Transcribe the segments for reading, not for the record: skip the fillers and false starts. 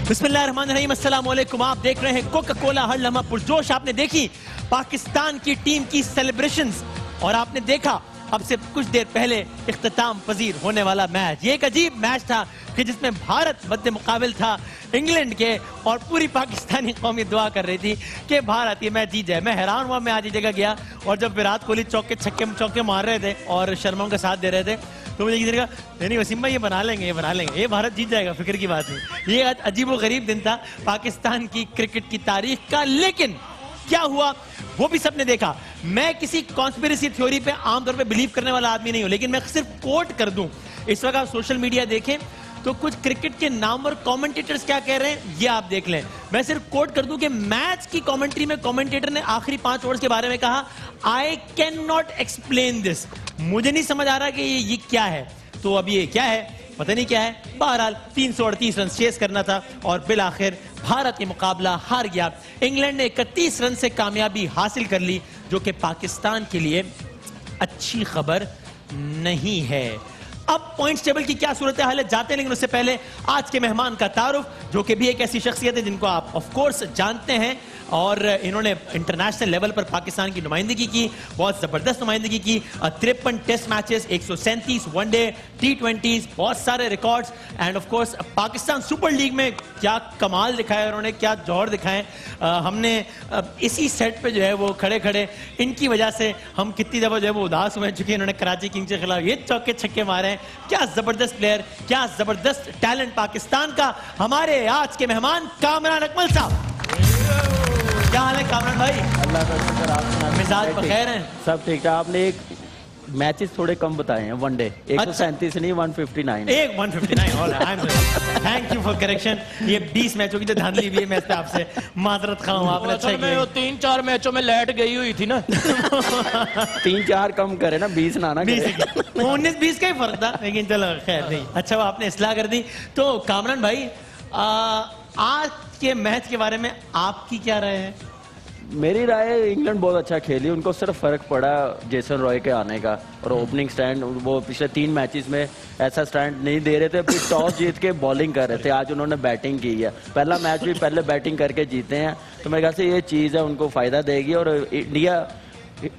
बिस्मिल्लाहिर्रहमानिर्रहीम, अस्सलाम वालेकुम। आप देख रहे हैं कोका कोला हर लम्हा पुरजोश। आपने देखी पाकिस्तान की टीम की सेलिब्रेशंस और आपने देखा अब से कुछ देर पहले इख्तिताम पजीर होने वाला मैच। ये एक अजीब मैच था कि जिसमें भारत मद्दे मुकाबिल था इंग्लैंड के और पूरी पाकिस्तानी कौमी दुआ कर रही थी कि भारत ये मैच जीत जाए। मैं हैरान हुआ, मैं आज ये जगह गया और जब विराट कोहली चौके मार रहे थे और शर्मा का साथ दे रहे थे तो मुझे किसी ने कहा नहीं वसीम भाई ये बना लेंगे, ये भारत जीत जाएगा, फिक्र की बात नहीं। ये अजीब व गरीब दिन था पाकिस्तान की क्रिकेट की तारीख का। लेकिन क्या हुआ वो भी सबने देखा। मैं किसी कॉन्स्पिरेसी थ्योरी पे आमतौर पे बिलीव करने वाला आदमी नहीं हूं, लेकिन मैं सिर्फ कोट कर दूं। इस वक्त आप सोशल मीडिया देखें तो कुछ क्रिकेट के नाम और कमेंटेटर्स क्या कह रहे हैं ये आप देख लें। मैं सिर्फ कोट कर दूं कि मैच की कमेंट्री में कमेंटेटर ने आखिरी 5 ओवर्स के बारे में कहा, I can not explain this. मुझे नहीं समझ आ रहा कि ये क्या है। तो अब ये क्या है पता नहीं क्या है। बहरहाल 338 रन चेस करना था और बिल आखिर भारत ये मुकाबला हार गया। इंग्लैंड ने 31 रन से कामयाबी हासिल कर ली, जो कि पाकिस्तान के लिए अच्छी खबर नहीं है। अब पॉइंट्स टेबल की क्या सूरत हाल है जाते हैं, लेकिन उससे पहले आज के मेहमान का तारुफ, जो कि भी एक ऐसी शख्सियत है जिनको आप ऑफ कोर्स जानते हैं और इन्होंने इंटरनेशनल लेवल पर पाकिस्तान की नुमाइंदगी की, बहुत जबरदस्त नुमाइंदगी की। 53 टेस्ट मैचेस, 137 वनडे, T20s, बहुत सारे records end of course Pakistan super league में क्या कमाल दिखाया उन्होंने, क्या जौहर दिखाए। हमने इसी सेट पे जो है वो खड़े खड़े इनकी वजह से हम कितनी दफा जो है वो उदास हुए चुके हैं। इन्होंने कराची किंग्स के खिलाफ ये चौके छक्के मारे हैं। क्या जबरदस्त प्लेयर, क्या जबरदस्त टैलेंट पाकिस्तान का। हमारे आज के मेहमान कामरान अकमल साहब। क्या हाल है कामरान भाई? अल्लाह का शुक्र, आप मिजाज बखैर हैं? सब ठीक है। आपने एक मैचेस थोड़े कम बताए हैं वनडे, 137 नहीं 159। एक 159। Thank you for correction. ये 20 मैचों की जो धांधली भी है मैं इस पे आपसे माजरत खा हूं। आपने अच्छा किया। 3-4 मैचों में लेट गई हुई थी ना। 3-4 कम करे ना, 20 ना 19-20 का ही फर्क था, लेकिन चलो खैर नहीं। अच्छा वो आपने इस्लाह कर दी। तो कामरान भाई आज के मैच के बारे में आपकी क्या राय है? मेरी राय है इंग्लैंड बहुत अच्छा खेली, उनको सिर्फ फर्क पड़ा जेसन रॉय के आने का और ओपनिंग स्टैंड। वो पिछले 3 मैचेस में ऐसा स्टैंड नहीं दे रहे थे, फिर टॉस जीत के बॉलिंग कर रहे थे। आज उन्होंने बैटिंग की है, पहला मैच भी पहले बैटिंग करके जीते हैं, तो मेरे ख्याल से ये चीज़ है उनको फायदा देगी। और इंडिया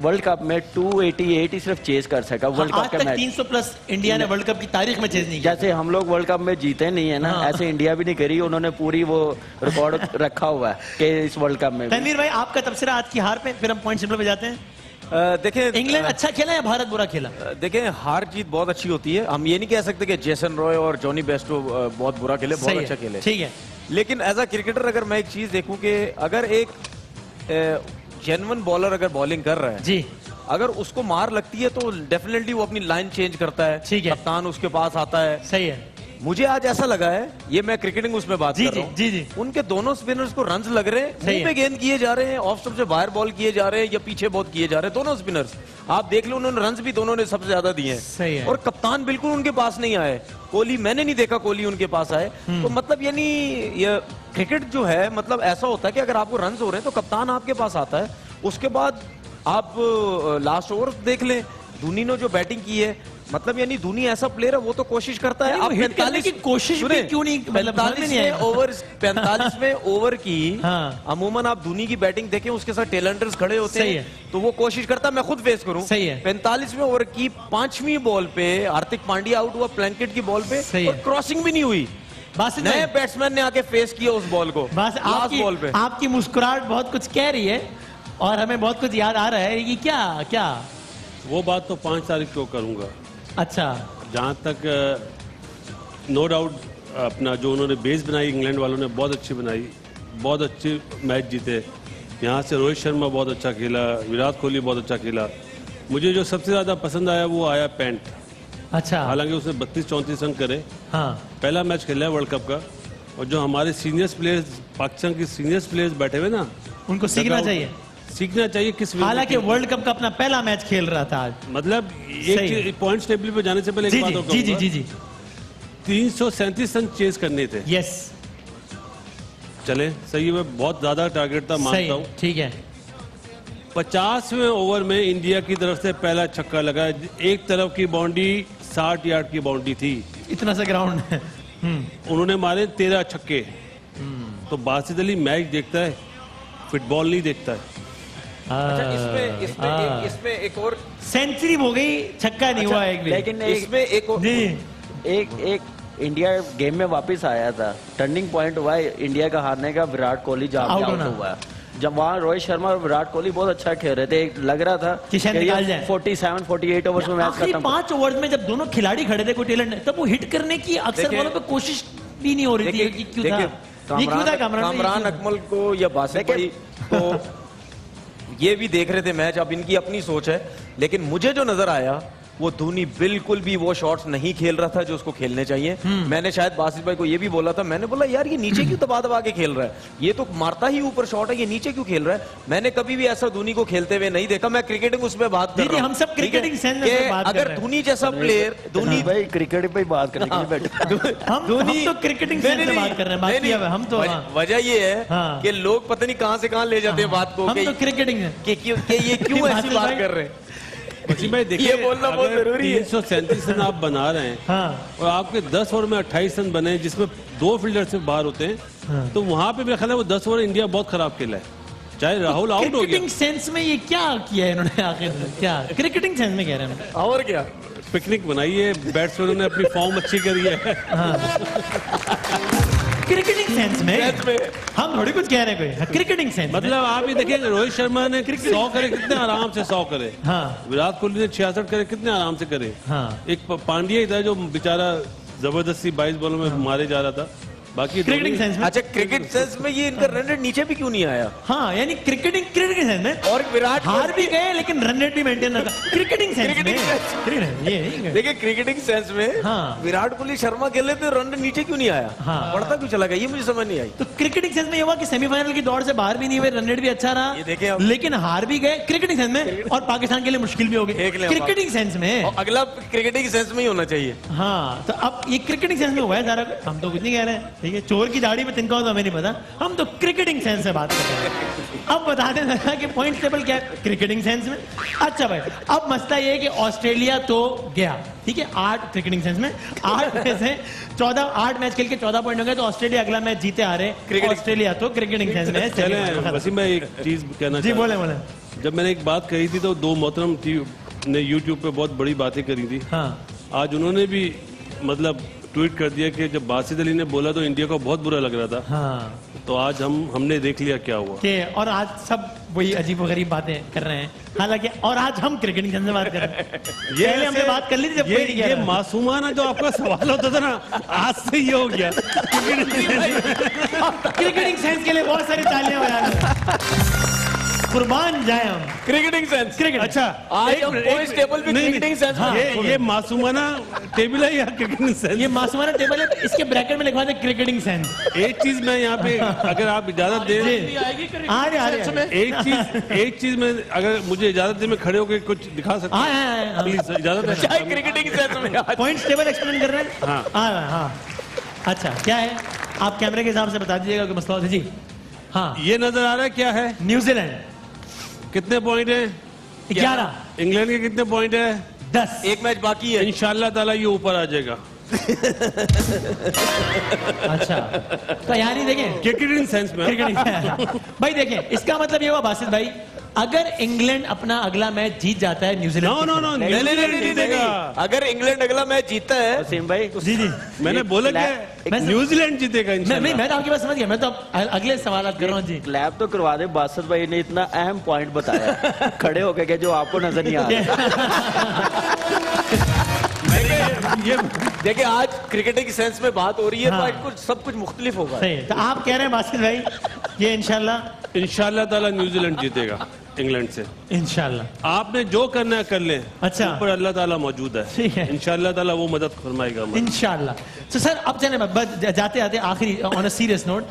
वर्ल्ड कप में 288 ही सिर्फ चेज कर सका वर्ल्ड कप के मैच। 300 प्लस इंडिया ने वर्ल्ड कप की तारीख में चेज नहीं किया। जैसे हम लोग वर्ल्ड कप में जीते नहीं है ना, ऐसे इंडिया भी नहीं करी। उन्होंने पूरी वो रिकॉर्ड रखा हुआ है कि इस वर्ल्ड कप में। तनवीर भाई आपका तबसरा आज की हार पे, फिर हम पॉइंट टेबल पे जाते हैं। देखें इंग्लैंड अच्छा खेला या भारत बुरा खेला? देखें हार जीत बहुत अच्छी होती है। हम ये नहीं कह सकते कि जेसन रॉय और जॉनी बेस्टो बहुत बुरा खेले, बहुत अच्छा खेले, ठीक है। लेकिन एज अ क्रिकेटर अगर मैं एक चीज देखूं कि अगर एक जेन्युइन बॉलर अगर बॉलिंग कर रहा है जी, अगर उसको मार लगती है तो डेफिनेटली वो अपनी लाइन चेंज करता है, ठीक है, कप्तान उसके पास आता है। सही है। मुझे आज ऐसा लगा है, ये मैं क्रिकेटिंग उसमें बात कर रहा हूं, जी, उनके दोनों स्पिनर्स को रन्स लग रहे हैं, मुंह पे गेंद किए जा रहे हैं, ऑफ स्टंप से बाहर बॉल किए जा रहे हैं या पीछे बहुत किए जा रहे हैं। दोनों स्पिनर्स आप देख लो, उन्होंने रन्स भी दोनों ने सबसे ज्यादा दिए हैं और कप्तान बिल्कुल उनके पास नहीं आए। कोहली, मैंने नहीं देखा कोहली उनके पास आए। तो मतलब यानी ये क्रिकेट जो है मतलब ऐसा होता है कि अगर आपको रन्स हो रहे हैं तो कप्तान आपके पास आता है। उसके बाद आप लास्ट ओवर देख लें, धोनी ने जो बैटिंग की है, मतलब यानी धोनी ऐसा प्लेयर है वो तो कोशिश करता है। आप 45 की कोशिश भी क्यों नहीं, 45वें ओवर की अमूमन आप धोनी की बैटिंग देखें, उसके साथ टेलेंडर्स खड़े होते हैं तो वो कोशिश करता है, मैं खुद फेस करूं। 45वें ओवर की 5वीं बॉल पे हार्दिक पांड्या आउट हुआ प्लैंकेट की बॉल पे और क्रॉसिंग भी नहीं हुई। बस नए बैट्समैन ने आके फेस किया उस बॉल को। बस बॉल पे आपकी मुस्कुराहट बहुत कुछ कह रही है और हमें बहुत कुछ याद आ रहा है कि क्या वो बात तो 5 तारीख को करूंगा। अच्छा, जहाँ तक नो डाउट अपना जो उन्होंने बेस बनाई इंग्लैंड वालों ने बहुत अच्छी बनाई, बहुत अच्छे मैच जीते। यहाँ से रोहित शर्मा बहुत अच्छा खेला, विराट कोहली बहुत अच्छा खेला। मुझे जो सबसे ज़्यादा पसंद आया वो आया पेंट। अच्छा, हालांकि उसने 32-34 रन करे। हाँ, पहला मैच खेला है वर्ल्ड कप का और जो हमारे सीनियर्स प्लेयर्स, पाकिस्तान के सीनियर्स प्लेयर्स बैठे हुए ना, उनको सीखना चाहिए किस। हालांकि वर्ल्ड कप का अपना पहला मैच खेल रहा था आज। मतलब एक पॉइंट्स टेबल पे जाने से पहले एक बात होगा। जी 337 रन चेज करने थे। यस, चले सही है, बहुत ज्यादा टारगेट था, मानता हूँ, ठीक है। 50वें ओवर में इंडिया की तरफ से पहला छक्का लगा। एक तरफ की बाउंड्री 60 यार्ड की बाउंड्री थी, इतना सा ग्राउंड है। उन्होंने मारे 13 छक्के। तो बासित अली मैच देखता है, फुटबॉल नहीं देखता है। अच्छा, इसमें एक और सेंचुरी हो गई, छक्का नहीं हुआ एक भी। लेकिन इसमें एक और एक इंडिया गेम में वापस आया था, टर्निंग पॉइंट हुआ है इंडिया का हारने का, विराट कोहली जब आउट हुआ है। जब वहाँ रोहित शर्मा और विराट कोहली बहुत अच्छा खेल रहे थे, लग रहा था कि शायद निकाल जाए। 47-48 ओवर्स में मैच खत्म। 5 ओवर्स में जब दोनों खिलाड़ी खड़े थे कोई टैलेंट, तब वो हिट करने की अक्सर वालों पे कोशिश भी नहीं हो रही थी। ये क्यों था? कामरान अकमल को या बासित भाई को ये भी देख रहे थे मैच, अब इनकी अपनी सोच है, लेकिन मुझे जो नजर आया वो धोनी बिल्कुल भी वो शॉट्स नहीं खेल रहा था जो उसको खेलने चाहिए। मैंने शायद बासित भाई को ये भी बोला था, मैंने बोला यार ये नीचे क्यों दबा दबा के खेल रहा है, ये तो मारता ही ऊपर शॉट है, ये नीचे क्यों खेल रहा है। मैंने कभी भी ऐसा धोनी को खेलते हुए नहीं देखा। मैं क्रिकेटिंग उसमें बात कर रहा हूं, हम सब क्रिकेटिंग सेंस में बात कर रहे हैं। अगर धोनी जैसा प्लेयर, धोनी भाई क्रिकेट पे बात करने के लिए बैठे, हम तो क्रिकेटिंग सेंस में बात कर रहे हैं। हम तो वजह ये है कि लोग पता नहीं कहां से कहां ले जाते हैं बात को, हम तो क्रिकेटिंग ये क्यों ऐसी बात कर रहे हैं। भाई देखिए, ये बोलना बहुत जरूरी है। 337 रन आप बना रहे हैं और आपके 10 ओवर में 28 रन बने जिसमें 2 फील्डर से बाहर होते हैं, तो वहां पे मेरा ख्याल है वो 10 ओवर इंडिया बहुत खराब खेला है, चाहे राहुल आउट हो गया। क्रिकेटिंग सेंस में ये क्या किया है इन्होंने आखिर में? क्या क्रिकेटिंग सेंस में कह रहे हैं? और क्या पिकनिक बनाई है, बैट्समैनों ने अपनी फॉर्म अच्छी करी है। क्रिकेटिंग सेंस में हम थोड़ी कुछ कह रहे हैं कोई। क्रिकेटिंग सेंस मतलब आप ये देखिए, रोहित शर्मा ने 100 करे, कितने आराम से 100 करे। विराट कोहली ने 66 करे, कितने आराम से करे। एक पांड्या ही था जो बेचारा जबरदस्ती 22 बॉलों में मारे जा रहा था। बाकी क्रिकेटिंग सेंस में, अच्छा क्रिकेट सेंस में ये इनका रन रेट नीचे भी क्यों नहीं आया? हाँ, यानी क्रिकेटिंग सेंस में और विराट हार भी गए लेकिन रन रेट भी मेंटेन रखा। क्रिकेटिंग सेंस में ये देखिए, क्रिकेटिंग सेंस में विराट कोहली शर्मा खेले तो रन रेट नीचे क्यों नहीं आया, बढ़ता क्यों चला गया, ये मुझे समझ नहीं आई। तो क्रिकेटिंग सेंस में ये हुआ कि सेमीफाइनल की दौड़ से बाहर भी नहीं हुए, रन रेट भी अच्छा रहा, लेकिन हार भी गए क्रिकेटिंग सेंस में, और पाकिस्तान के लिए मुश्किल भी हो गई क्रिकेटिंग सेंस में। अगला क्रिकेटिंग सेंस में ही होना चाहिए। हाँ, तो अब ये क्रिकेटिंग सेंस में हुआ है सारा। हम तो कुछ नहीं कह रहे हैं, ठीक है, चोर की दाढ़ी में तिनका हो तो हमें नहीं पता, हम तो क्रिकेटिंग सेंस से बात कर रहे हैं। अब बता दें कि पॉइंट टेबल क्या है क्रिकेटिंग सेंस में। अच्छा भाई, अब मसला ये है कि ऑस्ट्रेलिया तो गया, ठीक है, 8 क्रिकेटिंग सेंस में 8 में से 8 मैच खेल के 14 पॉइंट हो गए, तो ऑस्ट्रेलिया अगला मैच जीते आ रहे, ऑस्ट्रेलिया तो क्रिकेटिंग सेंस में। चले वसीम भाई, एक चीज कहना जी, बोले। जब मैंने एक बात कही थी तो 2 मोहतरम ने यूट्यूब पे बहुत बड़ी बातें करी थी। आज उन्होंने भी मतलब ट्वीट कर दिया कि जब बासित अली ने बोला तो इंडिया को बहुत बुरा लग रहा था। तो आज हमने देख लिया क्या हुआ और आज सब वही अजीब व गरीब बातें कर रहे हैं, हालांकि और आज हम क्रिकेटिंग सेंस में बात कर रहे हैं। पहले हमने बात कर ली थी जब ये मासूमाना जो आपका सवाल होता था ना, आज से ये हो गया। क्रिकेटिंग सेंस के लिए बहुत सारी तालियां बजा, कुर्बान जाए हम। Cricketing sense, cricket. अच्छा, आज हम पॉइंट्स टेबल पे क्रिकेटिंग सेंस। ये मासूमाना टेबल है या क्रिकेटिंग सेंस? ये मासूमाना टेबल है, इसके ब्रैकेट में लिखवा दे क्रिकेटिंग सेंस। एक चीज मैं यहाँ पे, अगर आप इजाजत दें, एक चीज में अगर मुझे इजाजत दे, मैं खड़े होकर कुछ दिखा सकता हूँ प्लीज, इजाजत है? क्रिकेटिंग सेंस में पॉइंट्स टेबल एक्सप्लेन कर रहे हैं। हाँ, अच्छा क्या है, आप कैमरे के हिसाब से बता दीजिएगा कि मसला जी। हाँ, ये नजर आ रहा है क्या है? न्यूजीलैंड कितने पॉइंट है? 11। इंग्लैंड के कितने पॉइंट है? 10। एक मैच बाकी है, इंशाल्लाह ताला ये ऊपर आ जाएगा। अच्छा, तो यानी देखें क्रिकेटिंग सेंस में भाई देखें, इसका मतलब ये हुआ बासित भाई, अगर इंग्लैंड अपना अगला मैच जीत जाता है न्यूजीलैंड, न्यूजीलैंड जीतेगा। अगर इंग्लैंड अगला मैच जीतता है, वसीम भाई जी मैंने बोला क्या, न्यूजीलैंड जीतेगा इंशाल्लाह। मैं तो आपकी बात समझ गया, मैं तो अगले सवाल कर रहा हूँ जी। क्लैप तो करवा दे, बासित भाई ने इतना अहम पॉइंट बताया खड़े होकर के, जो आपको नजर नहीं आ रहा। ये देखिए, आज क्रिकेटिंग सेंस में बात हो रही है, तो आज कुछ सब कुछ मुख्तलिफ होगा। सही, तो आप कह रहे हैं बासित भाई ये इंशाल्लाह ताला न्यूजीलैंड जीतेगा इंग्लैंड से, इंशाल्लाह। आपने जो करना है कर ले। अच्छा, ऊपर अल्लाह ताला मौजूद है, ठीक है, इंशाल्लाह ताला वो मदद फरमाएगा इंशाल्लाह। तो सर अब चले जाते आते आखिरी ऑन अ सीरियस नोट,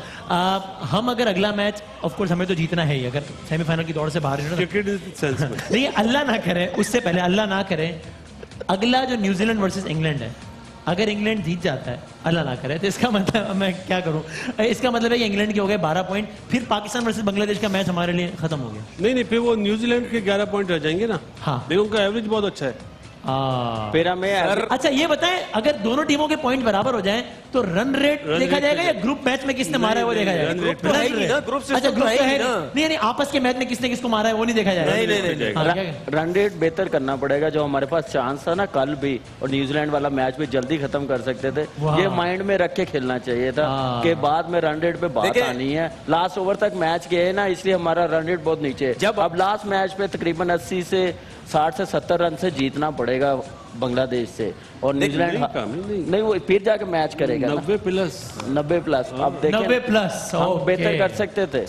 हम अगर अगला मैच, ऑफ कोर्स हमें तो जीतना है ही, अगर सेमीफाइनल की दौड़ से बाहर क्रिकेट सेंस में नहीं, अल्लाह ना करे, उससे पहले अल्लाह ना करे, अगला जो न्यूजीलैंड वर्सेस इंग्लैंड है, अगर इंग्लैंड जीत जाता है, अल्लाह ना करे, तो इसका मतलब मैं क्या करूं, इसका मतलब है कि इंग्लैंड के हो गए 12 पॉइंट, फिर पाकिस्तान वर्सेस बांग्लादेश का मैच हमारे लिए खत्म हो गया। नहीं, फिर वो न्यूजीलैंड के 11 पॉइंट रह जाएंगे ना। हाँ, देखो उनका एवरेज बहुत अच्छा है। फिर हमें अच्छा ये बताएं, अगर दोनों टीमों के पॉइंट बराबर हो जाएं तो रन रेट देखा जाएगा या ग्रुप मैच में किसने मारा है वो देखा जाएगा? ग्रुप तो है ही ना, ग्रुप से अच्छा ग्रुप है है ही ना। नहीं, आपस के मैच में किसने किसको मारा है वो नहीं देखा जाएगा? नहीं। रन रेट बेहतर करना पड़ेगा। जो हमारे पास चांस था ना कल भी, और न्यूजीलैंड वाला मैच भी जल्दी खत्म कर सकते थे, ये माइंड में रख के खेलना चाहिए था कि बाद में रन रेट पे बात आनी है। लास्ट ओवर तक मैच गए ना, इसलिए हमारा रन रेट बहुत नीचे है। जब अब लास्ट मैच पे तकरीबन 80 से 60 से 70 रन से जीतना पड़ेगा बांग्लादेश से, और न्यूजीलैंड नहीं वो फिर जाके मैच करेगा 90 प्लस। अब देखें 90 प्लस बेहतर कर सकते थे।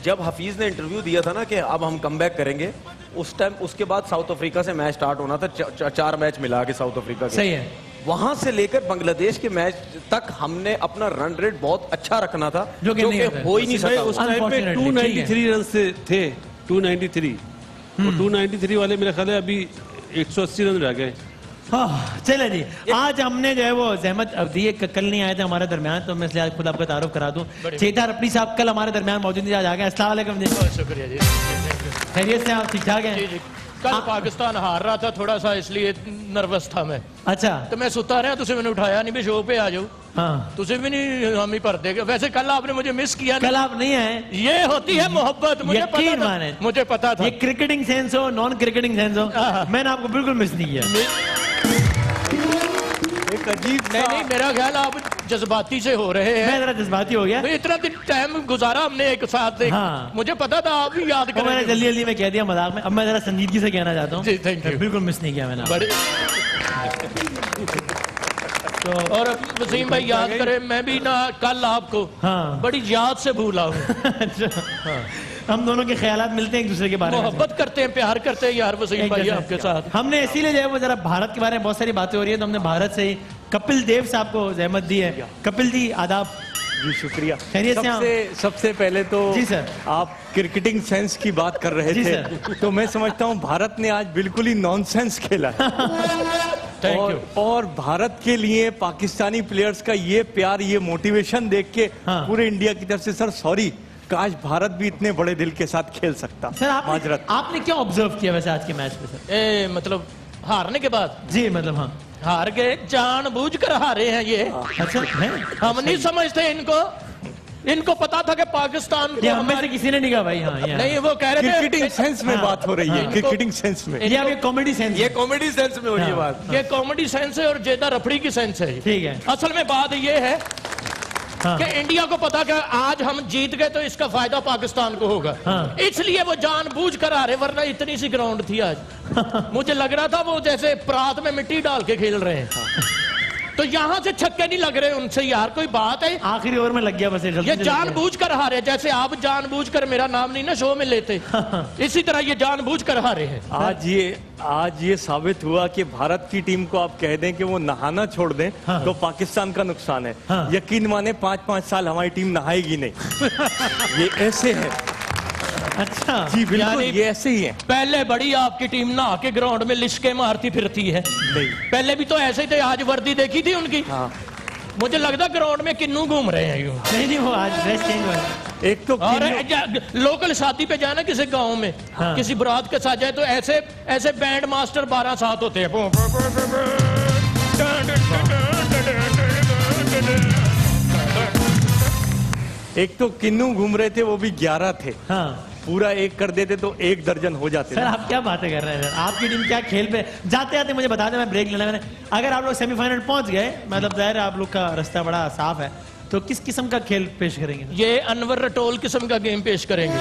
जब हफीज ने इंटरव्यू दिया था ना कि अब हम कमबैक करेंगे, उस टाइम उसके बाद साउथ अफ्रीका से मैच स्टार्ट होना था, 4 मैच मिला के साउथ अफ्रीका के। सही है। वहां से लेकर बांग्लादेश के मैच तक हमने अपना रन रेट बहुत अच्छा रखना था, जो कि हो ही नहीं सका। उस टाइम पे 293 रन से थे, 293 और 293 वाले मेरे ख्याल है अभी 180 रन रह गए। चले जी, आज हमने जो है वो जहमत दिए, कल नहीं आए थे हमारे दरमियान, तो मैं इसलिए आज खुद आपका तारुफ करा दूं। चेतार अपनी साहब कल हमारे दरमियान मौजूद नहीं, आज आ गए। अस्सलाम वालेकुम जी। शुक्रिया जी, खैरियत से आप ठीक ठाक हैं? जी। कल पाकिस्तान हार रहा था थोड़ा सा, इसलिए नर्वस था मैं। अच्छा, तो मैं सुता रहा, तुझे मैंने उठाया नहीं भी शो पे आ जाओ। हाँ तुझे भी नहीं हम ही भर देगा। वैसे कल आपने मुझे मिस किया। कल आप नहीं आए, ये होती है मोहब्बत, मुझे यकीन पता था, माने। मुझे पता था। ये क्रिकेटिंग सेंस हो नॉन क्रिकेटिंग सेंस हो, मैंने आपको बिल्कुल मिस नहीं किया। एक अजीब नहीं, मेरा ख्याल आप जज्बाती से हो रहे हैं। मैं जरा जज्बाती हो गया। इतना दिन टाइम गुजारा हमने एक साथ। हाँ। मुझे पता था आप भी याद मैंने करेंगे। जल्दी जल्दी में कह दिया मजाक में, अब मैं जरा संजीदगी से कहना चाहता हूँ। जी, थैंक यू। बिल्कुल मिस नहीं किया मैंने। बड़े तो और वसीम भाई याद करें, मैं भी ना कल आपको बड़ी याद से भूला हूँ। अच्छा, हम दोनों के ख्यालात मिलते हैं एक दूसरे के बारे में, मोहब्बत करते हैं, प्यार करते हैं यार वसीम भाई आपके साथ। हमने इसीलिए जो है वो जरा भारत के बारे में बहुत सारी बातें हो रही है, तो हमने भारत से ही कपिल देव साहब को जहमत दी है। कपिल जी आदाब। जी शुक्रिया। खैरियत से? सबसे पहले तो जी सर, आप क्रिकेटिंग सेंस की बात कर रहे थे, तो मैं समझता हूं भारत ने आज बिल्कुल ही नॉनसेंस खेला है। और भारत के लिए पाकिस्तानी प्लेयर्स का ये प्यार, ये मोटिवेशन देख के पूरे इंडिया की तरफ से सर सॉरी, काश भारत भी इतने बड़े दिल के साथ खेल सकता। सर आपने क्या ऑब्जर्व किया वैसे आज के मैच में सर? मतलब हारने के बाद? जी मतलब हाँ, हार गए, जानबूझकर हारे हैं ये। अच्छा, हम नहीं समझते इनको, इनको पता था कि पाकिस्तान को हमें से किसी ने नहीं कहा भाई। हाँ नहीं, वो कह रहे थे क्रिकेटिंग सेंस में बात हो रही है, क्रिकेटिंग सेंस में। ये कॉमेडी सेंस, ये कॉमेडी सेंस में हो रही है बात। ये कॉमेडी सेंस है और जेदा रफड़ी की सेंस है। ठीक है, असल में बात ये है कि इंडिया को पता कि आज हम जीत गए तो इसका फायदा पाकिस्तान को होगा, इसलिए वो जानबूझ कर आ रहे, वरना इतनी सी ग्राउंड थी आज। मुझे लग रहा था वो जैसे परात में मिट्टी डाल के खेल रहे हैं। तो यहाँ से छक्के नहीं लग रहे उनसे यार, कोई बात है? आखिरी ओवर में लग गया बस। ये जानबूझ कर हारे, जैसे आप जानबूझ कर मेरा नाम नहीं ना शो में लेते, इसी तरह ये जानबूझ कर हारे हैं। आज ये साबित हुआ कि भारत की टीम को आप कह दें कि वो नहाना छोड़ दें तो पाकिस्तान का नुकसान है। यकीन माने 5-5 साल हमारी टीम नहाएगी नहीं। ये ऐसे है। अच्छा जी बिल्कुल, ये ऐसे ही है। पहले बड़ी आपकी टीम नहा के ग्राउंड में लिशके मारती फिरती है। नहीं, पहले भी तो ऐसे ही थे। आज वर्दी देखी थी उनकी? मुझे लगता ग्राउंड में किन्नू घूम रहे हैं यूं। नहीं, वो आज ड्रेस चेंज हुआ। एक तो लोकल शादी पे जाना किसी गांव में, किसी बारात के साथ जाए तो ऐसे बैंड मास्टर 12 साथ होते हैं। एक तो किन्नू घूम रहे थे, वो भी 11 थे। पूरा एक कर देते तो 1 दर्जन हो जाते। सर आप क्या बातें कर रहे हैं? आपकी टीम क्या खेल पे जाते जाते मुझे बता दें, मैं ब्रेक लेना। मैंने अगर आप लोग सेमीफाइनल पहुंच गए, मतलब जाहिर है आप लोग का रास्ता बड़ा साफ है, तो किस किस्म का खेल पेश करेंगे? ये अनवर रटोल किस्म का गेम पेश करेंगे।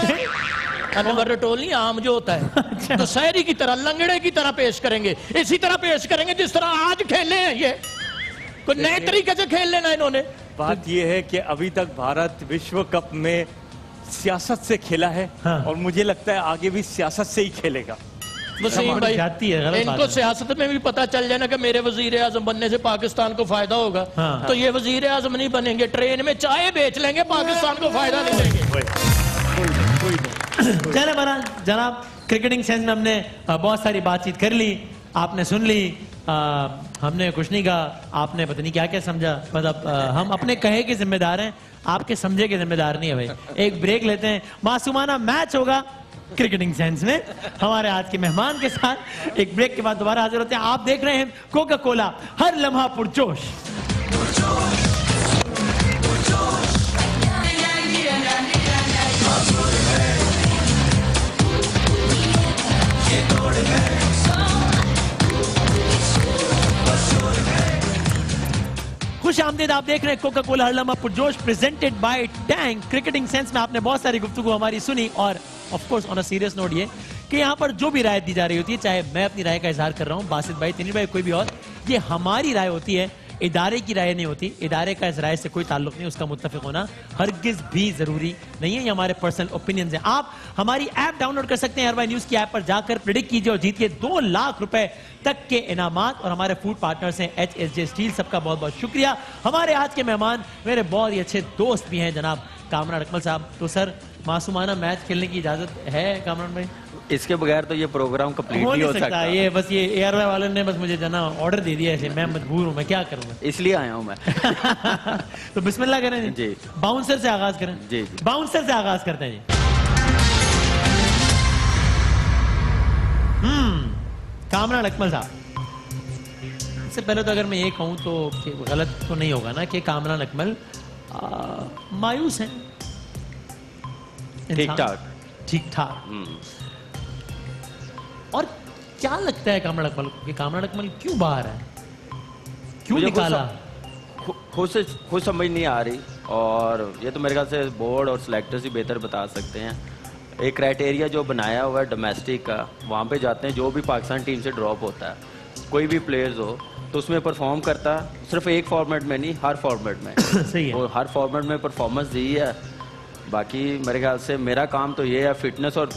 अनवर रटोल नहीं, आम जो होता है। अच्छा। तो शायरी की तरह, लंगड़े की तरह पेश करेंगे, इसी तरह पेश करेंगे जिस तरह आज खेले हैं। ये कोई नए तरीके से खेल लेना इन्होंने। बात ये है कि अभी तक भारत विश्व कप में सियासत से खेला है, और मुझे लगता है आगे भी सियासत से ही खेलेगा। वसीम भाई, इनको सियासत में भी पता चल जाए ना कि मेरे वजीर आजम बनने से पाकिस्तान को फायदा होगा, तो ये वजीर आजम नहीं बनेंगे, ट्रेन में चाय बेच लेंगे, पाकिस्तान को फायदा नहीं देंगे। चले बना जनाब, क्रिकेटिंग सेंस में हमने बहुत सारी बातचीत कर ली, आपने सुन ली, हमने कुछ नहीं कहा, आपने पता नहीं क्या क्या समझा। मतलब हम अपने कहे के जिम्मेदार हैं, आपके समझे के जिम्मेदार नहीं है भाई। एक ब्रेक लेते हैं, मासूमाना मैच होगा, क्रिकेटिंग सेंस में हमारे आज के मेहमान के साथ एक ब्रेक के बाद दोबारा हाजिर होते हैं। आप देख रहे हैं कोका कोला, हर लम्हा पुरजोश। खुश आमदीद, आप देख रहे हैं कोका कोला हर लम्हा पुरजोश presented by tank. Cricketing sense में आपने बहुत सारी गुफ्तगू हमारी सुनी और of course on a serious note ये कि यहाँ पर जो भी राय दी जा रही होती है, चाहे मैं अपनी राय का इजहार कर रहा हूँ, बासित भाई, तनीर भाई, कोई भी और, ये हमारी राय होती है, इदारे की राय नहीं होती। इदारे का इस राय से कोई ताल्लुक नहीं, उसका मुत्तफिक होना हरगिज भी जरूरी नहीं है। ये हमारे पर्सनल ओपिनियंस हैं। आप हमारी ऐप डाउनलोड कर सकते हैं, अरवाई न्यूज की ऐप पर जाकर प्रेडिक्ट कीजिए और जीतिए 2 लाख रुपए तक के इनामात। और हमारे फूड पार्टनर्स हैं HSJ स्टील, सबका बहुत बहुत शुक्रिया। हमारे आज के मेहमान मेरे बहुत ही अच्छे दोस्त भी हैं, जनाब कामरान अकमल साहब। तो सर, मासूमाना मैच खेलने की इजाजत है कामरान भाई? इसके बगैर तो ये प्रोग्राम कंप्लीट नहीं हो सकता। ये बस ये एयरवे वाले ने बस मुझे जना ऑर्डर दे दिया ऐसे, मैं मजबूर हूँ, मैं क्या करूँगा, इसलिए आया हूँ मैं। तो बिस्मिल्लाह करें जी। बाउंसर से आगाज करें जी। बाउंसर से आगाज करते हैं जी। कामरान अकमल साहब, इससे पहले तो अगर मैं ये कहूँ तो गलत तो नहीं होगा ना कि कामरान अकमल मायूस हैं? ठीक ठाक। ठीक ठाक। और क्या लगता है कामरान अकमल कि कामरान अकमल क्यों बाहर है, क्यों निकाला? खुद समझ नहीं आ रही, और ये तो मेरे ख्याल से बोर्ड और सिलेक्टर्स ही बेहतर बता सकते हैं। एक क्राइटेरिया जो बनाया हुआ है डोमेस्टिक का, वहाँ पे जाते हैं जो भी पाकिस्तान टीम से ड्रॉप होता है, कोई भी प्लेयर्स हो तो उसमें परफॉर्म करता, सिर्फ एक फॉर्मेट में नहीं, हर फॉर्मेट में। सही है। और हर फॉर्मेट में परफॉर्मेंस दी है। बाकी मेरे ख्याल से मेरा काम तो ये है फिटनेस और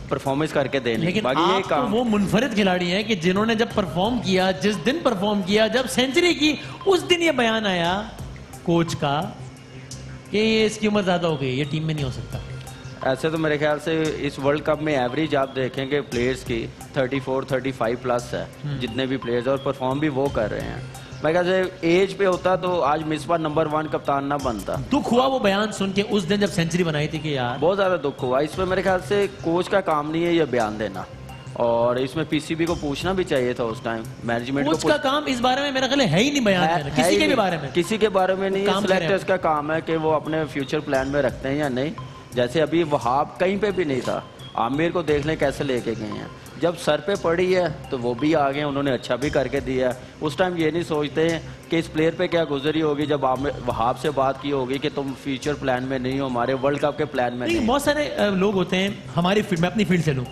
परफॉर्मेंस करके देने। लेकिन बाकी आप ये काम तो वो मुनफरिद खिलाड़ी हैं कि जिन्होंने जब परफॉर्म किया, जिस दिन परफॉर्म किया, जब सेंचुरी की, उस दिन ये बयान आया कोच का कि ये इसकी उम्र ज्यादा हो गई, ये टीम में नहीं हो सकता। ऐसे तो मेरे ख्याल से इस वर्ल्ड कप में एवरेज आप देखेंगे प्लेयर्स की 34-35 प्लस है, जितने भी प्लेयर्स, और परफॉर्म भी वो कर रहे हैं। मैं कहते हैं एज पे होता तो आज मिसबा नंबर 1 कप्तान ना बनता। दुख हुआ वो बयान सुन के उस दिन जब सेंचुरी बनाई थी कि यार, बहुत ज्यादा दुख हुआ। इसमें मेरे ख्याल से कोच का काम नहीं है ये बयान देना, और इसमें पीसीबी को पूछना भी चाहिए था उस टाइम, मैनेजमेंट को। कोच का काम इस बारे में मेरा ख्याल है ही नहीं बयान देना, किसी के भी बारे में, किसी के बारे में नहीं। सिलेक्टर्स का काम है कि वो अपने फ्यूचर प्लान में रखते हैं या नहीं। जैसे अभी वहाब कहीं पे भी नहीं था, आमिर को देख लें कैसे लेके गए हैं। जब सर पे पड़ी है तो वो भी आ गए, उन्होंने अच्छा भी करके दिया। उस टाइम ये नहीं सोचते हैं कि इस प्लेयर पे क्या गुजरी होगी जब आमिर वहाब से बात की होगी कि तुम फ्यूचर प्लान में नहीं हो, हमारे वर्ल्ड कप के प्लान में नहीं। बहुत सारे लोग होते हैं हमारी फील्ड में, अपनी फील्ड से लूँ,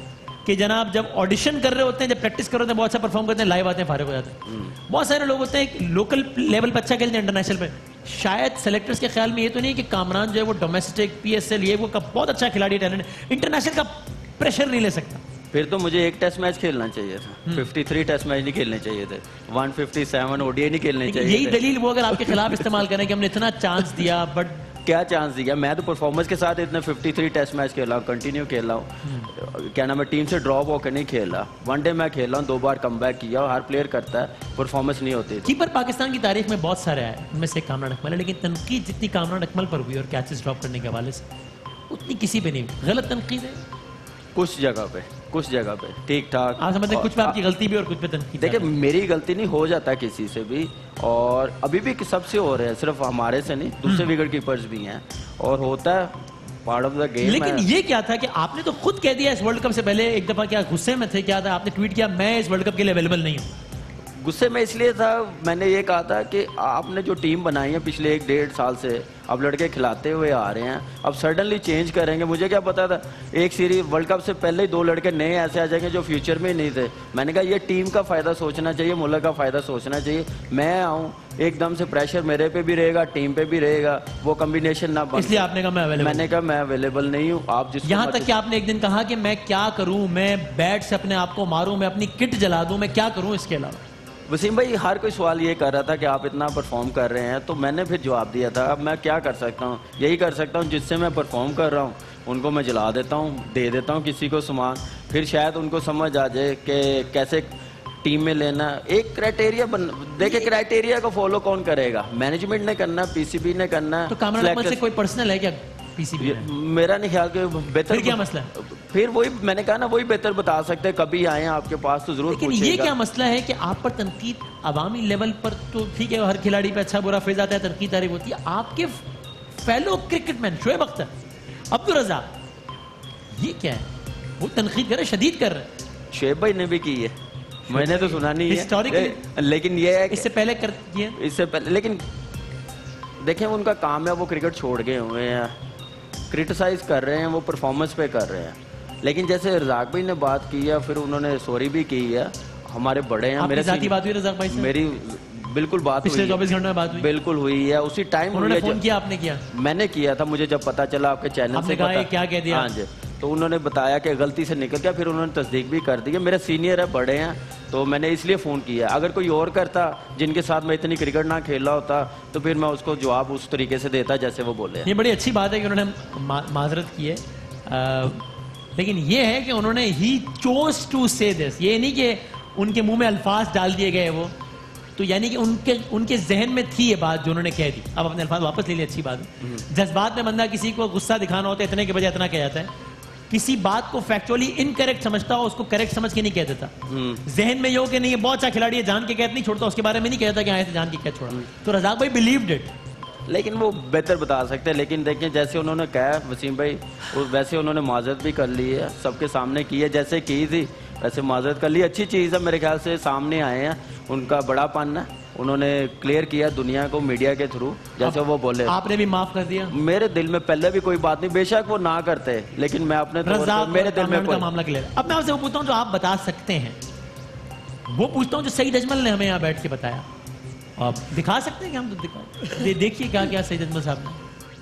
कि जनाब जब ऑडिशन कर रहे होते हैं, जब प्रैक्टिस कर रहे होते हैं, बहुत अच्छा परफॉर्म करते हैं, लाइव आते हैं, फारिग हो जाते हैं। बहुत सारे लोग होते हैं लोकल लेवल पे अच्छा खेलते हैं, इंटरनेशनल पे शायद सेलेक्टर्स के ख्याल में ये तो नहीं कि कामरान जो है वो डोमेस्टिक PSL ये वो बहुत अच्छा खिलाड़ी, टैलेंट, इंटरनेशनल का प्रेशर नहीं ले सकता। फिर तो मुझे एक टेस्ट मैच खेलना चाहिए था, 53 टेस्ट मैच नहीं खेलने चाहिए थे, 157 ODI नहीं खेलने चाहिए। यही दलील वो अगर आपके खिलाफ इस्तेमाल करें कि हमने इतना चांस दिया, बट क्या चांस दिया? मैं तो परफॉर्मेंस के साथ इतने 53 टेस्ट मैच खेला हूँ, कंटिन्यू खेला हूँ। क्या नाम है, टीम से ड्रॉप होकर नहीं खेला। वनडे मैं खेला हूँ, 2 बार कमबैक किया, हर प्लेयर करता है, परफॉर्मेंस नहीं होती। कीपर पाकिस्तान की तारीख में बहुत सारे आए, उनमें से कामरान अकमल है, लेकिन तनकीद जितनी कामरान अकमल पर हुई और कैचेस ड्रॉप करने के हवाले से उतनी किसी पे नहीं हुई। गलत तनकीद है कुछ जगह पे ठीक ठाक। आप समझते हैं कुछ पे आपकी गलती भी और कुछ पे तनकीद। देखिए मेरी गलती नहीं, हो जाता है किसी से भी, और अभी भी सबसे हो रहे हैं, सिर्फ हमारे से नहीं, दूसरे विकेट कीपर्स भी हैं, और होता है, पार्ट ऑफ द गेम। लेकिन ये क्या था कि आपने तो खुद कह दिया इस वर्ल्ड कप से पहले एक दफा, क्या गुस्से में थे, क्या था, आपने ट्वीट किया मैं इस वर्ल्ड कप के लिए अवेलेबल नहीं हूँ। गुस्से में इसलिए था, मैंने ये कहा था कि आपने जो टीम बनाई है पिछले 1-1.5 साल से, अब लड़के खिलाते हुए आ रहे हैं, अब सडनली चेंज करेंगे। मुझे क्या पता था एक सीरीज वर्ल्ड कप से पहले ही 2 लड़के नए ऐसे आ जाएंगे जो फ्यूचर में नहीं थे। मैंने कहा ये टीम का फ़ायदा सोचना चाहिए, मुल्क का फ़ायदा सोचना चाहिए। मैं आऊँ एकदम से प्रेशर मेरे पे भी रहेगा, टीम पे भी रहेगा, वो कॉम्बिनेशन ना बन। इसलिए आपने कहा मैं अवेलेबल, मैंने कहा मैं अवेलेबल नहीं हूँ। आप जिस यहाँ तक कि आपने एक दिन कहा कि मैं क्या करूँ, मैं बैट से अपने आप को मारूँ, मैं अपनी किट जला दूँ, मैं क्या करूँ इसके अलावा। वसीम भाई हर कोई सवाल ये कर रहा था कि आप इतना परफॉर्म कर रहे हैं, तो मैंने फिर जवाब दिया था अब मैं क्या कर सकता हूँ, यही कर सकता हूँ जिससे मैं परफॉर्म कर रहा हूँ उनको मैं जला देता हूँ, दे देता हूँ किसी को सामान, फिर शायद उनको समझ आ जाए कि कैसे टीम में लेना। एक क्राइटेरिया देखिए, क्राइटेरिया को फॉलो कौन करेगा? मैनेजमेंट ने करना, पीसीबी ने करना। तो कामरान अकमल से कोई पर्सनल है क्या? पीसीबी में? मेरा नहीं ख्याल कि बेहतर। फिर क्या मसला है? फिर वही मैंने कहा ना, वही बेहतर बता सकते हैं। कभी आए आपके पास तो जरूर लेकिन ये क्या मसला है कि आप पर तनकीद अवामी लेवल पर तो ठीक है, हर खिलाड़ी पे अच्छा बुरा फेज आता है, तनकीद तारीफ होती है, आपके फेलो क्रिकेटमैन शोएब अख्तर, अब्दुल रज़ाक, ये क्या है? वो तनकीद कर रहे, शदीद कर रहे। शोएब भाई ने भी की है, मैंने तो सुना नहीं है हिस्टोरिकली, लेकिन ये है इससे पहले कर किए, इससे पहले। लेकिन देखें उनका काम है, वो क्रिकेट छोड़ गए हुए हैं, क्रिटिसाइज कर रहे हैं, वो परफॉर्मेंस पे कर रहे हैं। लेकिन जैसे रज़ाक भाई ने बात की है, फिर उन्होंने सॉरी भी की है, हमारे बड़े हैं। मेरे साथ बात हुई रज़ाक भाई से? मेरी बिल्कुल बात पिछले 24 घंटे में बात हुई? बिल्कुल हुई है, उसी टाइम उन्होंने फोन किया, आपने किया? मैंने किया था, मुझे जब पता चला आपके चैनल से पता, क्या कह दिया? हाँ जी, तो उन्होंने बताया कि गलती से निकल गया, फिर उन्होंने तस्दीक भी कर दी है। मेरे सीनियर है, बड़े हैं, तो मैंने इसलिए फ़ोन किया। अगर कोई और करता जिनके साथ मैं इतनी क्रिकेट ना खेला होता तो फिर मैं उसको जवाब उस तरीके से देता जैसे वो बोले। ये बड़ी अच्छी बात है कि उन्होंने माजरत की है, लेकिन ये है कि उन्होंने ही चोज टू से दिस, ये नहीं कि उनके मुंह में अल्फाज डाल दिए गए वो, तो यानी कि उनके जहन में थी ये बात जो उन्होंने कह दी, अब अपने अल्फाज वापस ले लिए, अच्छी बात है। जज्बात में बंदा किसी को गुस्सा दिखाना होता है, इतने के बजाय इतना कह जाता है। किसी बात को फैक्चुअली इनकरेक्ट समझता हो, उसको करेक्ट समझ के नहीं कह देता। जहन में ये हो कि नहीं ये बहुत अच्छा खिलाड़ी है, जान के कैच नहीं छोड़ता, उसके बारे में नहीं कहता कि आए थे जान के कैच छोड़ा। तो रज़ाक भाई बिलीव्ड इट, लेकिन वो बेहतर बता सकते हैं। लेकिन देखें जैसे उन्होंने कहा वसीम भाई, वैसे उन्होंने माजरत भी कर ली है, सबके सामने की है, जैसे की थी वैसे माजरत कर ली। अच्छी चीज़ है, मेरे ख्याल से सामने आए हैं, उनका बड़ापन है, उन्होंने क्लियर किया दुनिया को मीडिया के थ्रू, जैसे वो बोले। आपने भी माफ कर दिया? मेरे दिल में पहले भी कोई बात नहीं, बेशक वो ना करते, लेकिन मैं अपने तौर पर मेरे दिल में कोई मामला क्लियर। अब मैं आपसे वो पूछता हूँ जो आप बता सकते हैं, वो पूछता हूँ जो सईद अजमल ने हमें यहाँ बैठ के बताया, आप दिखा सकते हैं कि हम तो दिखा देखिए क्या क्या सईद अजमल साहब ने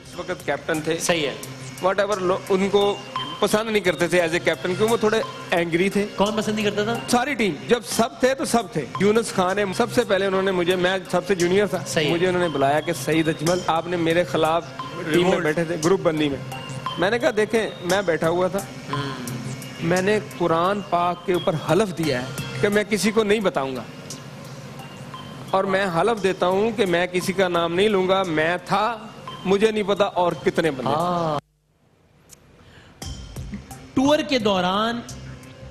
इस वक्त कैप्टन थे। सही है, वट एवर उनको पसंद नहीं करते थे एज ए कैप्टन, क्यों? वो थोड़े एंग्री थे। कौन पसंद नहीं करता था? सारी टीम, जब सब थे तो सब थे। यूनुस खान है, सबसे पहले उन्होंने मुझे, मैं सबसे जूनियर था, मुझे उन्होंने बुलाया कि सईद अजमल आपने मेरे खिलाफ टीम में बैठे थे, ग्रुप बंदी में। मैंने कहा देखें मैं बैठा हुआ था, मैंने कुरान पाक के ऊपर हलफ दिया है कि मैं किसी को नहीं बताऊंगा, और मैं हलफ देता हूं कि मैं किसी का नाम नहीं लूंगा, मैं था, मुझे नहीं पता और कितने बंदे। टूर के दौरान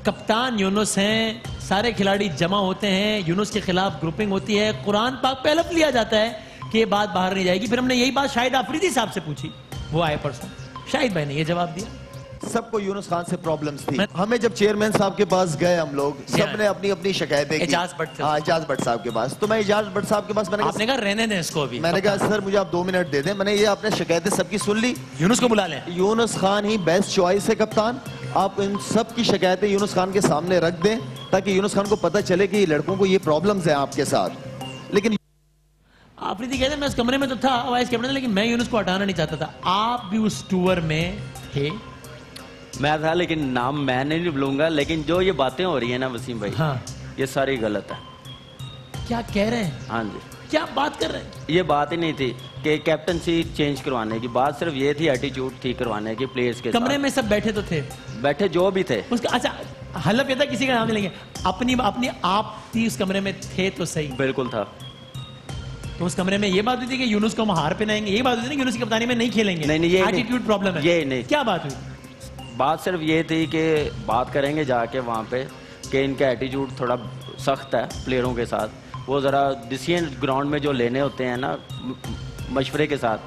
कप्तान यूनुस हैं, सारे खिलाड़ी जमा होते हैं, यूनुस के खिलाफ ग्रुपिंग होती है, कुरान पाक पे हलफ लिया जाता है कि ये बात बाहर नहीं जाएगी। फिर हमने यही बात शाहिद आफरीदी साहब से पूछी, वो आए परसों, शाहिद भाई ने ये जवाब दिया। सबको यूनुस खान से प्रॉब्लम्स थी। हमें जब चेयरमैन साहब के पास गए हम लोग, सबने अपनी अपनी शिकायतें की। एजाज भट्ट, हाँ एजाज भट्ट साहब के पास। तो मैं एजाज भट्ट साहब के पास, आपने कहा रहने दें इसको अभी। मैंने कहा सर मुझे आप 2 मिनट दे दें, मैंने ये आपने शिकायतें सबकी सुन ली, यूनुस को बुला लें। यूनुस खान ही बेस्ट चॉइस है कप्तान, आप इन सब की शिकायतें यूनुस खान के सामने रख दें ताकि यूनुस खान को पता चले कि लड़कों को ये प्रॉब्लम्स हैं आपके साथ। लेकिन आफरीदी कहते हैं मैं उस कमरे में तो था वाइस कैप्टन, लेकिन मैं यूनुस को हटाना नहीं चाहता था। आप भी उस टूर में थे? मैं था, लेकिन नाम मैं नहीं लूंगा। लेकिन जो ये बातें हो रही है ना वसीम भाई, हाँ, ये सारी गलत है। क्या कह रहे हैं? हाँ जी, क्या बात कर रहे हैं? ये बात ही नहीं थी कि कैप्टनसी चेंज करवाने की बात, सिर्फ ये थी एटीट्यूड थी करवाने की प्लेयर्स के कमरे साथ। में सब बैठे तो थे, बैठे जो भी थे उसका अच्छा हलफ ये था किसी का नाम नहीं लेंगे, अपनी आप थी उस कमरे में, थे तो सही। बिल्कुल था। तो उस कमरे में ये बात हुई थी कि यूनुस को हम हार पहनाएंगे, ये बात हुई थी ना यूनुस की कप्तानी में नहीं खेलेंगे। नहीं, ये एटीट्यूड प्रॉब्लम है। ये नहीं, क्या बात हुई? बात सिर्फ ये थी कि बात करेंगे जाके वहाँ पे कि इनका एटीट्यूड थोड़ा सख्त है प्लेयरों के साथ, वो ज़रा डिसीजन ग्राउंड में जो लेने होते हैं ना मशवरे के साथ,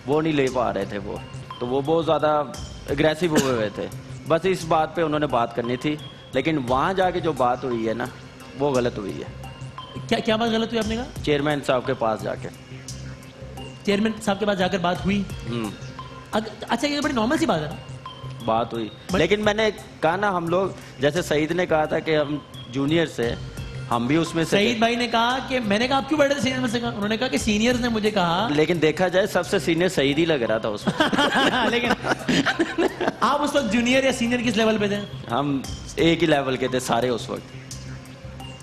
वो नहीं ले पा रहे थे वो, तो वो बहुत ज़्यादा एग्रेसिव हुए हुए थे। बस इस बात पे उन्होंने बात करनी थी, लेकिन वहाँ जाके जो बात हुई है ना वो गलत हुई है। क्या बात गलत हुई आपने कहा? चेयरमैन साहब के पास जाके, चेयरमैन साहब के पास जाकर बात हुई। अच्छा ये बड़ी नॉर्मल सी बात है ना, बात हुई। लेकिन मैंने कहा ना, हम लोग जैसे सईद ने कहा था कि हम जूनियर से, हम भी उसमें से। सईद भाई ने कहा कि मैंने कहा आप क्यों बैठे थे सीनियर में से? उन्होंने कहा कि सीनियर्स ने मुझे कहा। लेकिन देखा जाए सबसे सीनियर सईद ही लग रहा था उसमें। लेकिन आप उस वक्त जूनियर या सीनियर किस लेवल पे थे? हम एक ही लेवल के थे सारे उस वक्त।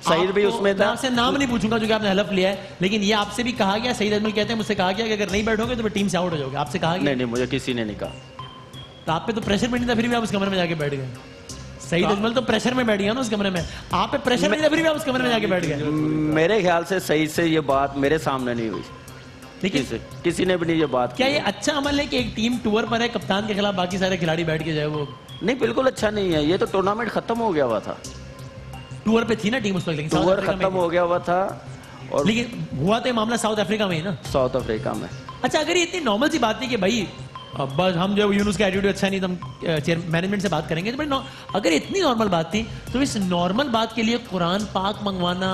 सईद भी उसमें था। आपसे नाम नहीं पूछूंगा जो कि आपने हलफ लिया है, लेकिन ये आपसे भी कहा गया, सईद अजमल कहते हैं मुझसे कहा गया कि अगर नहीं बैठोगे तो टीम से आउट हो जाओगे, आपसे कहा गया? नहीं, मुझे किसी ने नहीं कहा। तो आप पे तो प्रेशर भी नहीं था, फिर भी आप उस कमरे में जाके बैठ गए। सईद अजमल तो प्रेशर में बैठ गया ना उस कमरे में, आप पे प्रेशर नहीं था फिर भी आप उस कमरे में जाके बैठ गए। मेरे ख्याल से सईद से ये बात मेरे सामने नहीं हुई। लेकिन किसी ने भी नहीं ये बात क्या ये अच्छा अमल है कि एक टीम टूर पर है, कप्तान के खिलाफ बाकी सारे खिलाड़ी बैठ के जाए? वो नहीं, बिल्कुल अच्छा नहीं है। ये तो टूर्नामेंट खत्म हो गया हुआ था, टूर पे थी ना टीम उस वक्त, लेकिन टूर खत्म हो गया हुआ था। और लेकिन हुआ तो ये मामला साउथ अफ्रीका में ही ना, साउथ अफ्रीका में। अच्छा, अगर ये इतनी नॉर्मल सी बात थी कि भाई बस हम जो यूनुस का एटीट्यूड अच्छा नहीं, तो हम मैनेजमेंट से बात करेंगे, तो अगर इतनी नॉर्मल बात थी तो इस नॉर्मल बात के लिए कुरान पाक मंगवाना,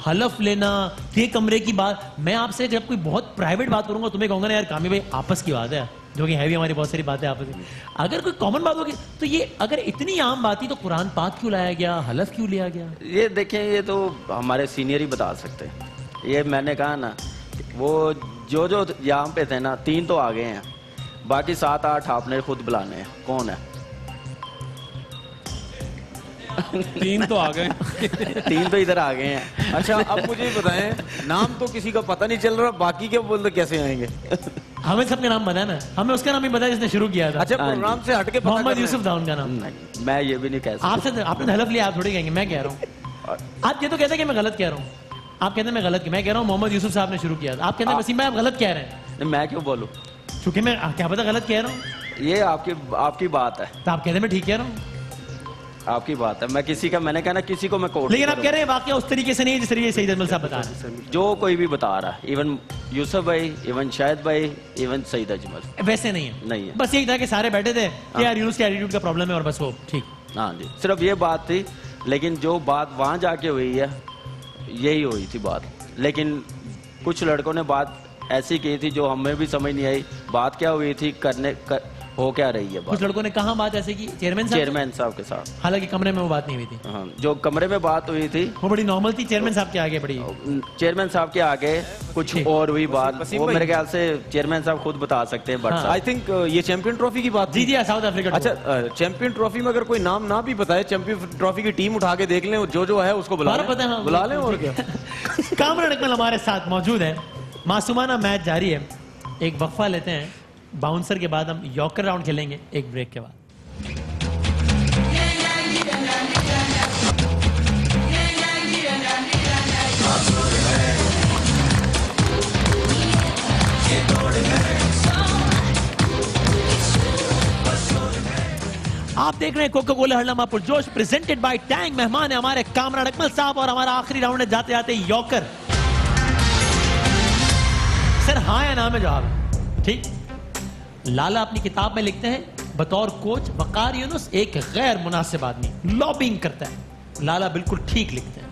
हलफ लेना, ये कमरे की बात, मैं आपसे जब कोई बहुत प्राइवेट बात करूंगा तुम्हें कहूंगा ना यार कामी भाई आपस की बात है, जो कि है भी, हमारी बहुत सारी बातें आपस में। अगर कोई कॉमन बात होगी तो ये अगर इतनी आम बात थी तो कुरान पाक क्यों लाया गया, हलफ क्यों लिया गया? ये देखें, ये तो हमारे सीनियर ही बता सकते हैं। ये मैंने कहा ना, वो जो यहाँ पे थे ना, 3 तो आ गए हैं, बाकी 7-8 आपने खुद बुलाने हैं। कौन है? 3 तो आ गए 3 तो इधर आ गए हैं। अच्छा, अब मुझे बताएं, नाम तो किसी का पता नहीं चल रहा, बाकी के बोलते कैसे आएंगे? हमें सबके नाम पता है ना, हमें उसका नाम ही पता है जिसने शुरू किया था। अच्छा, प्रोग्राम से हटके मोहम्मद यूसुफ था उनका नाम। मैं ये भी नहीं कह सकता। आपसे आपने हलफ लिया, आप थोड़ी कहेंगे, मैं कह रहा हूँ। आप ये तो कहते हैं कि मैं गलत कह रहा हूँ, आप कहते हैं मैं गलत, मैं कह रहा हूँ मोहम्मद यूसुफ साहब ने शुरू किया था, आप कहते हैं वसीम भाई आप गलत कह रहे हैं। मैं क्यों बोलूं? क्योंकि मैं क्या पता गलत कह रहा हूँ। ये आपकी बात है, तो आप कहते हैं मैं ठीक कह रहा हूँ, आपकी बात है। मैं किसी का, मैंने कहा ना, किसी को मैं कोट, लेकिन आप कह रहे हैं वाकया उस तरीके से नहीं जिस तरीके से सईद अजमल साहब बता रहे हैं। जो कोई भी बता रहा है, इवन यूसुफ भाई, इवन शाहिद भाई, इवन सईद अजमल, वैसे नहीं है। नहीं है, बस एक था कि सारे बैठे थे कि यार यूनुस के एटीट्यूड का प्रॉब्लम है और बस वो ठीक। हाँ जी, सिर्फ ये बात थी। लेकिन जो बात वहां जाके हुई है, यही हुई थी बात। लेकिन कुछ लड़कों ने बात ऐसी की थी जो हमें भी समझ नहीं आई बात क्या हुई थी, हो क्या रही है बात। कुछ लड़कों ने कहा बात ऐसे की चेयरमैन साहब के साथ, हालांकि कमरे में वो बात नहीं हुई थी। हाँ, जो कमरे में बात हुई थी वो बड़ी नॉर्मल थी, चेयरमैन साहब के आगे बड़ी, चेयरमैन साहब के आगे कुछ और हुई बात। वो मेरे ख्याल से चेयरमैन साहब खुद बता सकते हैं। बट आई थिंक ये चैंपियन ट्रॉफी की बात जी जी, साउथ अफ्रीका। अच्छा, चैंपियन ट्रॉफी में अगर कोई नाम ना भी बताए, चैंपियन ट्रॉफी की टीम उठा के देख लें, जो है उसको बुला लें और क्या। कामरान अकमल हमारे साथ मौजूद है। मासूमाना मैच जारी है, एक वक्फा लेते हैं, बाउंसर के बाद हम यॉर्कर राउंड खेलेंगे एक ब्रेक के बाद। आप देख रहे हैं कोका कोला हल्ला पुरजोश प्रेजेंटेड बाय टैंग। मेहमान है हमारे कामरान अकमल साहब और हमारा आखिरी राउंड है जाते जाते यॉर्कर। सर हाँ या ना में जवाब है, ठीक? लाला अपनी किताब में लिखते हैं बतौर कोच वकार यूनुस एक गैर मुनासिब आदमी, लॉबिंग करता है। लाला बिल्कुल ठीक लिखते हैं,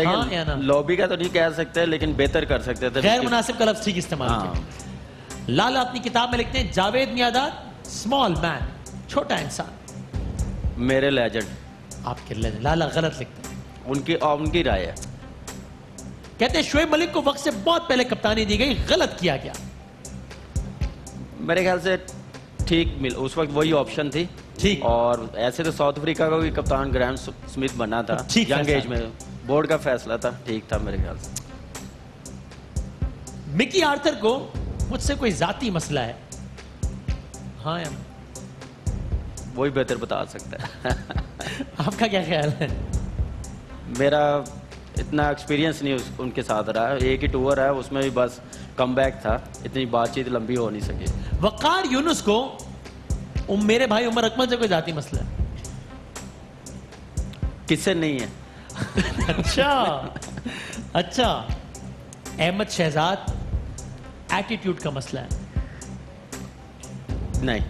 हाँ या ना? लॉबी का तो नहीं कह सकते, लेकिन बेहतर कर सकते थे। गैर मुनासिब का लफ्ज ठीक इस्तेमाल किया। लाला अपनी किताब में लिखते हैं जावेद मियादाद स्मॉल मैन, छोटा इंसान। मेरे लेजेंड, आपके लेजेंड। लाला गलत लिखते हैं, उनकी राय है। कहते हैं शोएब मलिक को वक्त से बहुत पहले कप्तानी दी गई, गलत किया गया। मेरे ख्याल से ठीक मिल, उस वक्त वही ऑप्शन थी, ठीक। और ऐसे तो साउथ अफ्रीका का भी कप्तान ग्राहम स्मिथ बना था यंग एज में, बोर्ड का फैसला था, ठीक था मेरे ख्याल से। मिकी आर्थर को मुझसे कोई जाती मसला है, हाँ या वही बेहतर बता सकता है। आपका क्या ख्याल है? मेरा इतना एक्सपीरियंस नहीं उनके साथ रहा, एक ही टूर है, उसमें भी बस कमबैक था, इतनी बातचीत लंबी हो नहीं सकी। वकार यूनुस को मेरे भाई उमर अकमल से कोई जाती मसला है? किससे नहीं है? अच्छा अहमद शहजाद एटीट्यूड का मसला है? नहीं,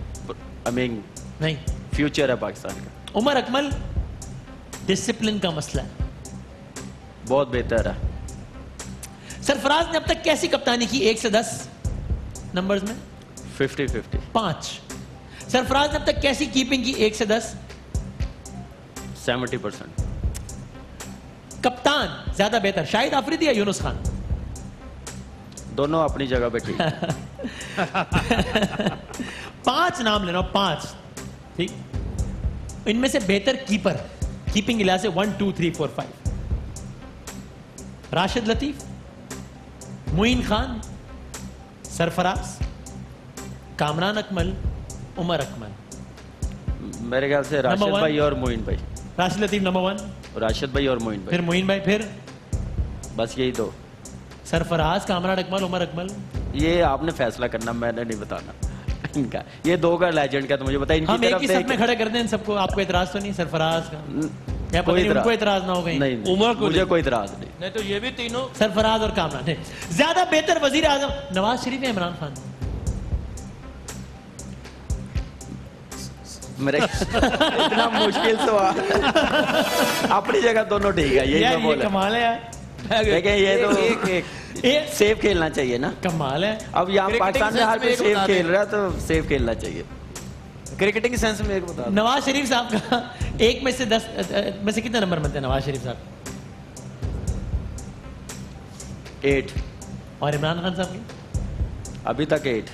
आई मीन नहीं, फ्यूचर है पाकिस्तान का। उमर अकमल डिसिप्लिन का मसला है? बहुत बेहतर है। सरफराज ने अब तक कैसी कप्तानी की 1 से 10 नंबर्स में? 50-50। 5। सरफराज ने अब तक कैसी कीपिंग की 1 से 10? 70%। कप्तान ज्यादा बेहतर शाहिद आफरीदी या यूनुस खान? दोनों अपनी जगह पे ठीक। 5 नाम लेना, 5, ठीक? इनमें से बेहतर कीपर कीपिंग के लिहाज से 1 2 3 4 5। राशिद लतीफ, मुइन खान, सरफराज, कामरान अकमल, उमर अकमल। मेरे ख्याल से राशिद भाई और मोइन भाई। राशिद लतीफ नंबर 1, राशिद भाई और मोइन भाई, फिर मोइन भाई, फिर बस यही दो। सरफराज, कामरान अकमल, उमर अकमल। ये आपने फैसला करना, मैंने नहीं बताना इनका। ये दो का लेजेंड का तो मुझे बताइए। हम एक ही सब में खड़े कर दें इन सबको, आपको इतराज तो नहीं सरफराज का? या पता नहीं उनको इतराज ना हो गई? नहीं, उमर को मुझे कोई इतराज नहीं। नहीं तो ये भी तीनों सरफराज और कामरान है। ज्यादा बेहतर वजीर आजम नवाज शरीफ या इमरान खान? मेरे इतना मुश्किल सवाल। अपनी जगह दोनों ठीक है, यही मैं बोला। कमाल है यार। देखिए ये तो एक सेफ खेलना चाहिए ना। कमाल है। अब यहाँ पाकिस्तान में हर कोई सेफ खेल रहा है तो सेफ खेलना चाहिए। क्रिकेटिंग सेंस में एक बता दो। नवाज शरीफ साहब का 1 में से 10 में से कितने नंबर बनते हैं नवाज शरीफ साहब? 8। और इमरान खान साहब के? अभी तक 8।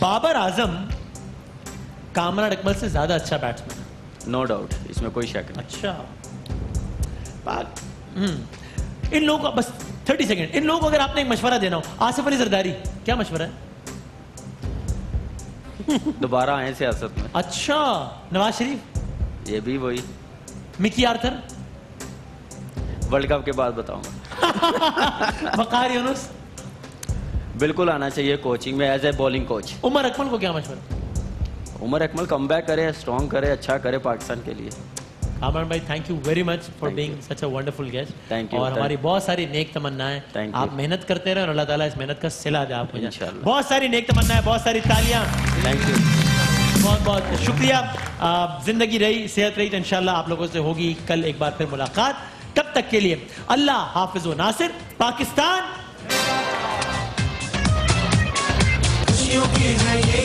बाबर आजम कामरान अकमल से ज्यादा अच्छा बैट्समैन है। नो डाउट, इसमें कोई शक नहीं। अच्छा इन लोगों को बस 30 सेकंड, इन लोगों को अगर आपने एक मशवरा देना हो, आसिफ अली जरदारी, क्या मशवरा है? दोबारा आए सियासत में। अच्छा, नवाज शरीफ? ये भी वही। Mickey Arthur? वर्ल्ड कप के बाद बताऊंगा। वकार यूनुस? बिल्कुल आना चाहिए कोचिंग में as a bowling coach. Umar Akmal को क्या मशवरा? उमर अकमल कमबैक करे, स्ट्रॉन्ग करे, अच्छा करे पाकिस्तान के लिए। कामरान भाई, thank you very much for being such a wonderful guest. Thank you. और हमारी बहुत सारी नेक तमन्नाएं। आप मेहनत करते रहे और अल्लाह ताला इस मेहनत का सिला दे आपको इंशाल्लाह। बहुत सारी नेक तमन्नाएं, बहुत सारी तालियां। थैंक यू, बहुत बहुत शुक्रिया। जिंदगी रही, सेहत रही तो इंशाल्लाह आप लोगों से होगी कल एक बार फिर मुलाकात। तब तक के लिए अल्लाह हाफिज व नासिर। पाकिस्तान खुशियों की है ये